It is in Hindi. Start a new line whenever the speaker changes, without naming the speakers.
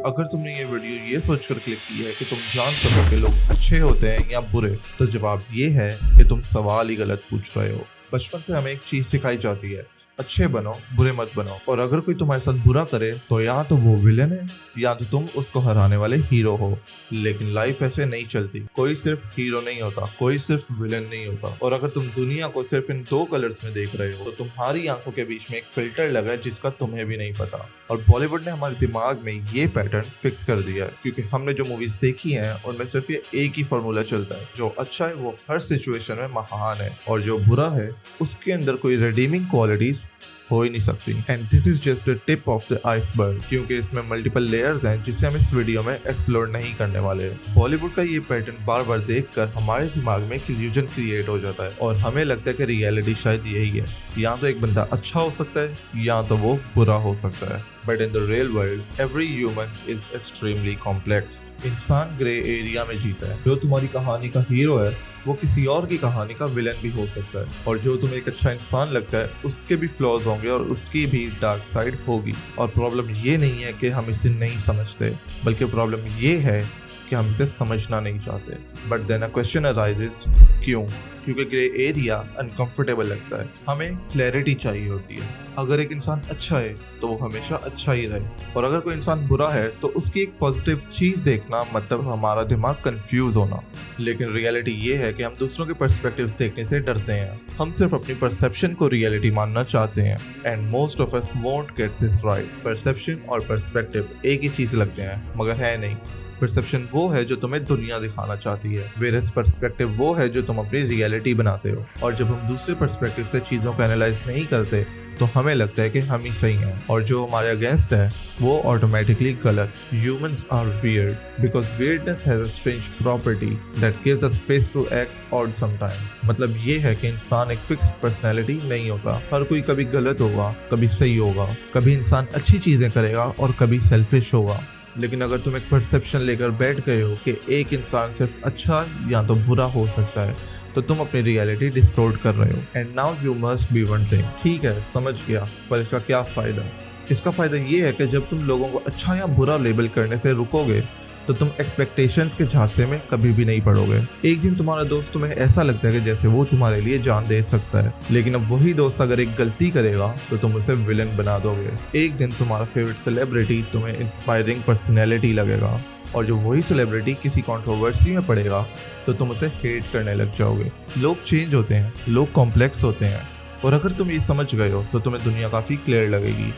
अगर तुमने ये वीडियो ये सोचकर क्लिक की है कि तुम जान सको कि लोग अच्छे होते हैं या बुरे, तो जवाब ये है कि तुम सवाल ही गलत पूछ रहे हो। बचपन से हमें एक चीज सिखाई जाती है, अच्छे बनो, बुरे मत बनो। और अगर कोई तुम्हारे साथ बुरा करे तो या तो वो विलन है या तो तुम उसको हराने वाले हीरो हो। लेकिन लाइफ ऐसे नहीं चलती। कोई सिर्फ हीरो नहीं होता, कोई सिर्फ विलन नहीं होता। और अगर तुम दुनिया को सिर्फ इन दो कलर्स में देख रहे हो तो तुम्हारी आंखों के बीच में एक फिल्टर लगा है जिसका तुम्हें भी नहीं पता। और बॉलीवुड ने हमारे दिमाग में ये पैटर्न फिक्स कर दिया है, क्योंकि हमने जो मूवीज देखी हैं उनमें सिर्फ ये एक ही फॉर्मूला चलता है, जो अच्छा है वो हर सिचुएशन में महान है और जो बुरा है उसके अंदर कोई रिडीमिंग क्वालिटीज हो ही नहीं सकती। And this is just the tip of the iceberg, क्योंकि इसमें मल्टीपल लेयर्स हैं जिसे हम इस वीडियो में एक्सप्लोर नहीं करने वाले। बॉलीवुड का ये पैटर्न बार बार देखकर हमारे दिमाग में एक इल्यूजन क्रिएट हो जाता है और हमें लगता है कि रियलिटी शायद यही है, या तो एक बंदा अच्छा हो सकता है या तो वो बुरा हो सकता है। But in the real world every human is extremely complex. इंसान ग्रे एरिया में जीता है। जो तुम्हारी कहानी का हीरो है वो किसी और की कहानी का विलन भी हो सकता है, और जो तुम्हें एक अच्छा इंसान लगता है उसके भी फ्लॉज होंगे और उसकी भी डार्क साइड होगी। और प्रॉब्लम ये नहीं है कि हम इसे नहीं समझते, बल्कि प्रॉब्लम ये है कि हम इसे समझना नहीं चाहते। But then a question arises, क्यों? क्योंकि ग्रे एरिया अनकंफर्टेबल लगता है। हमें क्लैरिटी चाहिए होती है। अगर एक इंसान अच्छा है तो वो हमेशा अच्छा ही रहे, और अगर कोई इंसान बुरा है तो उसकी एक पॉजिटिव चीज देखना मतलब हमारा दिमाग कंफ्यूज होना। लेकिन रियलिटी ये है कि हम दूसरों के पर्सपेक्टिव्स देखने से डरते हैं। हम सिर्फ अपनी परसेप्शन को रियलिटी मानना चाहते हैं, and most of us won't get this right. Perception और पर्सपेक्टिव एक ही चीज लगते हैं, मगर है नहीं। परसेप्शन वो है जो तुम्हें दुनिया दिखाना चाहती है, वेरस पर्सपेक्टिव वो है जो तुम अपनी रियलिटी बनाते हो। और जब हम दूसरे पर्सपेक्टिव से चीज़ों को एनालाइज नहीं करते तो हमें लगता है कि हम ही सही हैं, और जो हमारे अगेंस्ट है वो ऑटोमेटिकली गलत। Humans are weird because weirdness has a strange property that gives us space to act odd sometimes. मतलब ये है कि इंसान एक फिक्स्ड पर्सनैलिटी नहीं होता। हर कोई कभी गलत होगा, कभी सही होगा, कभी इंसान अच्छी चीज़ें करेगा और कभी सेल्फिश होगा। लेकिन अगर तुम एक परसेप्शन लेकर बैठ गए हो कि एक इंसान सिर्फ अच्छा या तो बुरा हो सकता है, तो तुम अपनी रियलिटी डिस्टोर्ट कर रहे हो। And now you must be wondering, ठीक है समझ गया, पर इसका क्या फ़ायदा? इसका फ़ायदा ये है कि जब तुम लोगों को अच्छा या बुरा लेबल करने से रुकोगे तो तुम एक्सपेक्टेशंस के झांसे में कभी भी नहीं पड़ोगे। एक दिन तुम्हारा दोस्त तुम्हें ऐसा लगता है कि जैसे वो तुम्हारे लिए जान दे सकता है, लेकिन अब वही दोस्त अगर एक गलती करेगा तो तुम उसे विलन बना दोगे। एक दिन तुम्हारा फेवरेट सेलिब्रिटी तुम्हें इंस्पायरिंग पर्सनैलिटी लगेगा, और जो वही सेलिब्रिटी किसी कंट्रोवर्सी में पड़ेगा तो तुम उसे हेट करने लग जाओगे। लोग चेंज होते हैं, लोग कॉम्प्लेक्स होते हैं, और अगर तुम ये समझ गए हो तो तुम्हें दुनिया काफ़ी क्लियर लगेगी।